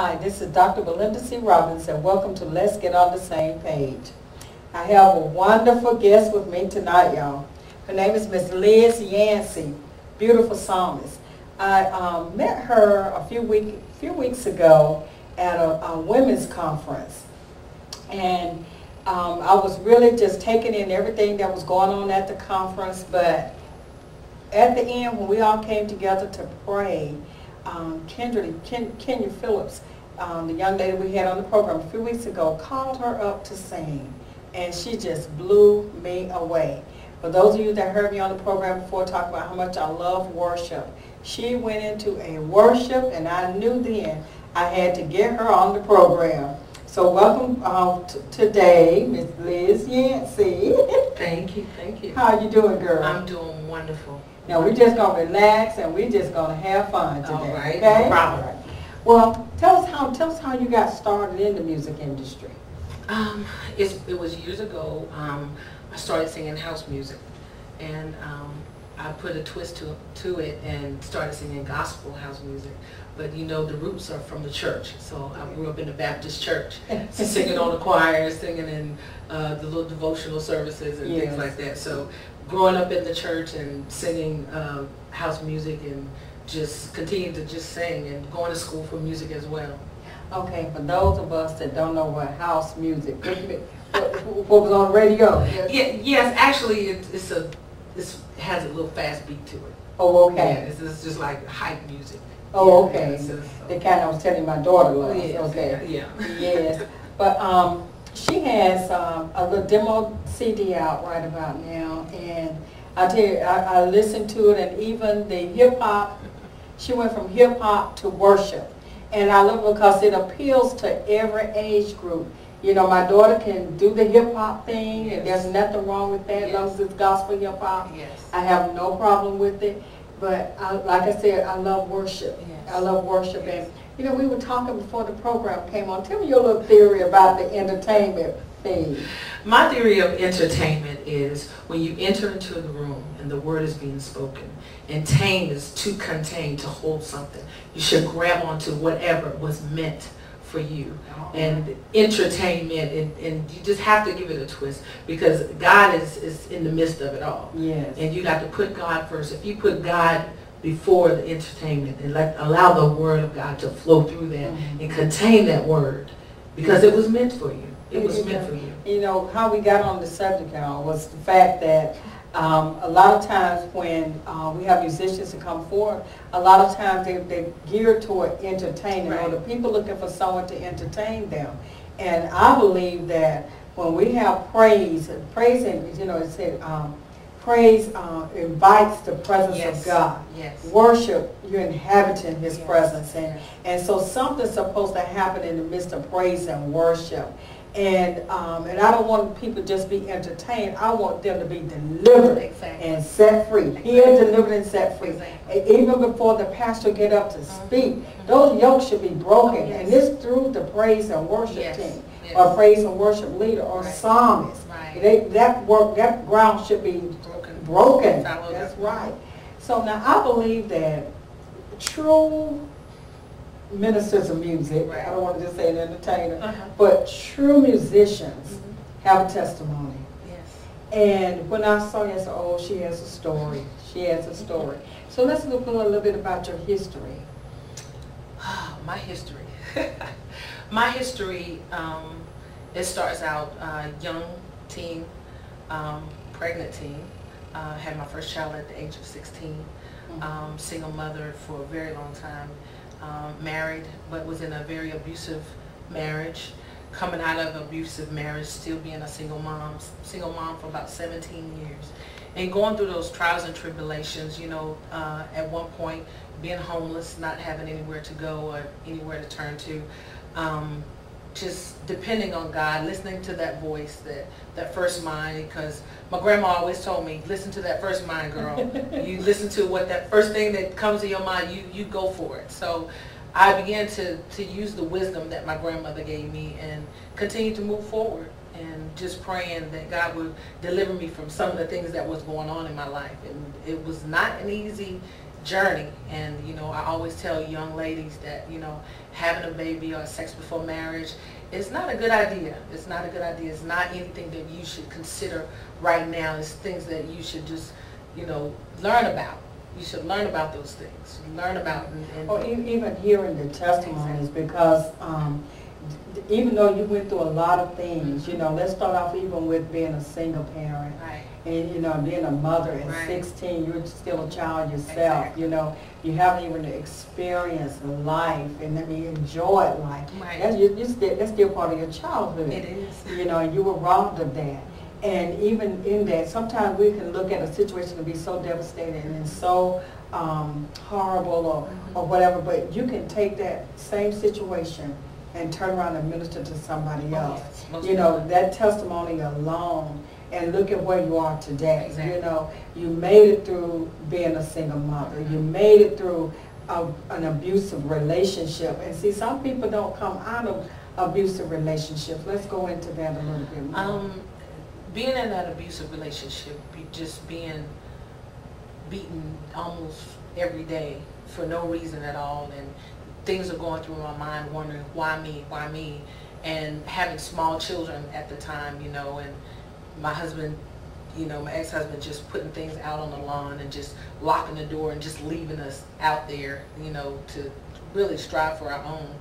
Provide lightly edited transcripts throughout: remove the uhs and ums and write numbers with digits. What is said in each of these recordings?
Hi, this is Dr. Belinda C. Robbins, and welcome to Let's Get on the Same Page. I have a wonderful guest with me tonight, y'all. Her name is Miss Liz Yancey, beautiful psalmist. I met her a few weeks ago at a women's conference, and I was really just taking in everything that was going on at the conference, but at the end, when we all came together to pray, Kenya Phillips, the young lady we had on the program a few weeks ago, called her up to sing, and she just blew me away. For those of you that heard me on the program before talk about how much I love worship, she went into a worship, and I knew then I had to get her on the program. So welcome today, Miss Liz Yancey. Thank you, thank you. How you doing, girl? I'm doing wonderful. Now we're just gonna relax and we're just gonna have fun today. All right, okay? no problem. Right. Well, tell us how you got started in the music industry. It was years ago. I started singing house music, and I put a twist to it and started singing gospel house music. But you know, the roots are from the church, so I grew up in the Baptist church, singing on the choir, singing in the little devotional services and things like that. So growing up in the church and singing house music and just continuing to just sing and going to school for music as well. Okay, for those of us that don't know what house music, what was on the radio? Yes, actually it has a little fast beat to it. Oh, okay. Yeah, it's just like hype music. Oh, okay. Yeah, the kind I was telling my daughter was. Yes, okay. Yeah. Yes, but she has a little demo CD out right about now, and I tell you, I listened to it, and even the hip hop, she went from hip hop to worship, and I love it because it appeals to every age group. You know, my daughter can do the hip hop thing, and there's nothing wrong with that, as long as it's gospel hip hop. Yes. I have no problem with it. But like I said, I love worship. Yes. I love worship. And, you know, we were talking before the program came on. Tell me your little theory about the entertainment thing. My theory of entertainment is when you enter into the room and the word is being spoken, and tame is to contain, to hold something. You should grab onto whatever was meant for you. And entertainment, and you just have to give it a twist, because God is in the midst of it all. Yes. And you got to put God first. If you put God before the entertainment and allow the word of God to flow through that and contain that word, because it was meant for you. It was meant for you. You know, how we got on the subject, y'all, was the fact that a lot of times when we have musicians to come forward, a lot of times they're geared toward entertaining, or the people looking for someone to entertain them. And I believe that when we have praise, you know, it said praise invites the presence of God. Yes. Worship, you're inhabiting His presence, and so something's supposed to happen in the midst of praise and worship. And I don't want people just be entertained. I want them to be delivered and set free. Healed, delivered, and set free. Even before the pastor get up to speak, those yokes should be broken. And this through the praise and worship team, or praise and worship leader, or psalmist. That ground should be broken. That's right. So now I believe that true ministers of music, I don't want to just say an entertainer, but true musicians have a testimony. Yes. And when I saw you, I said, oh, she has a story. She has a story. So let's look a little bit about your history. My history. My history, it starts out young teen, pregnant teen. Had my first child at the age of 16. Single mother for a very long time. Married, but was in a very abusive marriage. Coming out of an abusive marriage, still being a single mom for about 17 years. And going through those trials and tribulations, you know, at one point being homeless, not having anywhere to go or anywhere to turn to. Just depending on God, listening to that voice, that first mind, because my grandma always told me, listen to that first mind, girl. You listen to what that first thing that comes to your mind, you go for it. So I began to use the wisdom that my grandmother gave me and continue to move forward, and just praying that God would deliver me from some of the things that was going on in my life. And it was not an easy journey. And you know, I always tell young ladies that, you know, having a baby or sex before marriage is not a good idea. It's not a good idea. It's not anything that you should consider right now. It's things that you should just, you know, learn about. You should learn about those things. Learn about or even hearing the testimonies, because even though you went through a lot of things, you know, let's start off even with being a single parent. Right. And, you know, being a mother at Right. 16, you're still a child yourself. Exactly. You know, you haven't even experienced life and enjoyed life. Right. That's still part of your childhood. It is. You know, and you were robbed of that. And even in that, sometimes we can look at a situation and be so devastating and so horrible or whatever, but you can take that same situation and turn around and minister to somebody else. Yes, you know, that testimony alone, and look at where you are today. Exactly. You know, you made it through being a single mother. You made it through an abusive relationship. And see, some people don't come out of abusive relationships. Let's go into that a little bit more. Being in that abusive relationship, just being beaten almost every day for no reason at all, and things are going through my mind wondering why me, and having small children at the time, you know, and my husband, you know, my ex-husband just putting things out on the lawn and just locking the door and just leaving us out there, you know, to really strive for our own.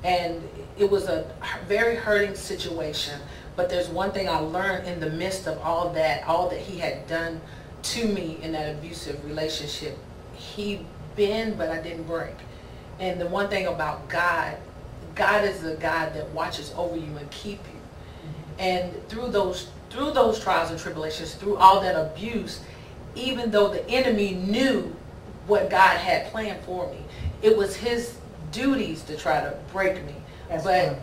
And it was a very hurting situation. But there's one thing I learned in the midst of all that he had done to me in that abusive relationship. He bend, but I didn't break. And the one thing about God is a God that watches over you and keep you. And through those trials and tribulations, through all that abuse, even though the enemy knew what God had planned for me, it was his duties to try to break me. That's but right.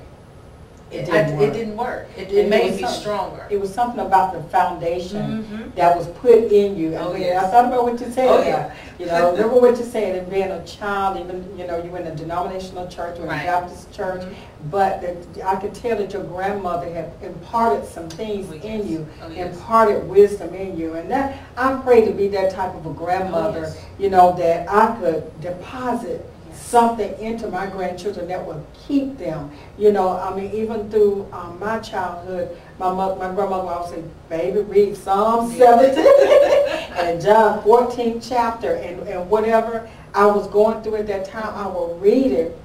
It didn't work. It made me stronger. It was something about the foundation that was put in you. Oh, and yes. I thought about what you said. Oh, yeah. You know, remember what you said, and being a child, even, you know, you were in a denominational church or a Right. Baptist church, but I could tell that your grandmother had imparted some things Oh, yes. in you, Oh, yes. imparted wisdom in you. And that, I pray to be that type of a grandmother, yes. you know, that I could deposit something into my grandchildren that will keep them. You know, I mean, even through my childhood, my grandmother would always say, baby, read Psalm 17 and John 14th chapter and whatever I was going through at that time, I would read it.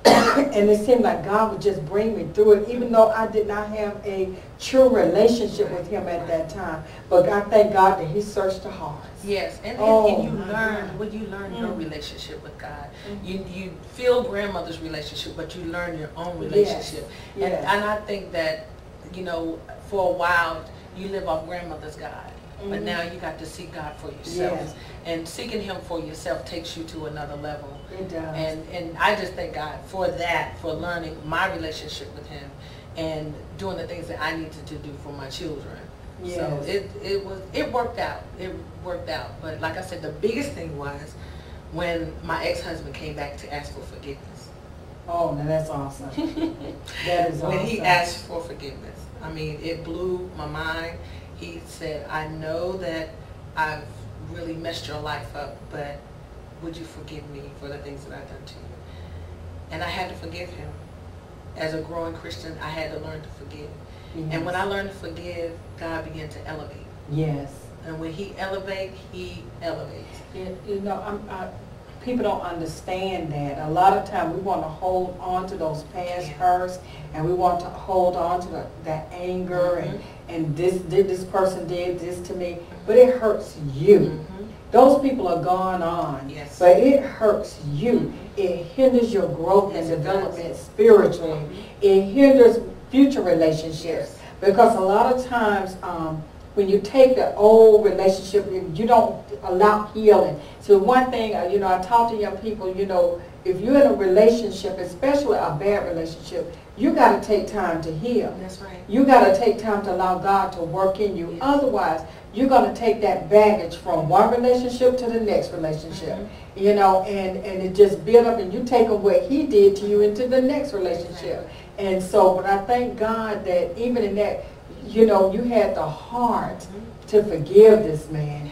And it seemed like God would just bring me through it, even though I did not have a true relationship with him at that time. But I thank God that he searched the hearts. Yes, and you learn, when you learn your relationship with God, you feel grandmother's relationship, but you learn your own relationship. Yes. And I think that, you know, for a while, you live off grandmother's God. But now you got to seek God for yourself. Yes. And seeking him for yourself takes you to another level. It does. And I just thank God for that, for learning my relationship with him and doing the things that I needed to do for my children. Yes. So it worked out. It worked out. But like I said, the biggest thing was when my ex-husband came back to ask for forgiveness. Oh, now that's awesome. That is awesome. When he asked for forgiveness, I mean, it blew my mind. He said, I know that I've really messed your life up, but would you forgive me for the things that I've done to you? And I had to forgive him. As a growing Christian, I had to learn to forgive. Yes. And when I learned to forgive, God began to elevate. Yes. And when he elevates, he elevates. You know, people don't understand that. A lot of time we want to hold on to those past hurts, and we want to hold on to that anger and this person did this to me, but it hurts you. Those people are gone on, Yes. but it hurts you. It hinders your growth and development spiritually. It hinders future relationships, because a lot of times when you take the old relationship, you don't allow healing. So one thing, you know, I talk to young people, you know, if you're in a relationship, especially a bad relationship, you got to take time to heal. That's right. You got to take time to allow God to work in you. Yes. Otherwise, you're going to take that baggage from one relationship to the next relationship, you know, and it just build up, and you take what he did to you into the next relationship. And so, but I thank God that even in that, you know, you had the heart to forgive this man.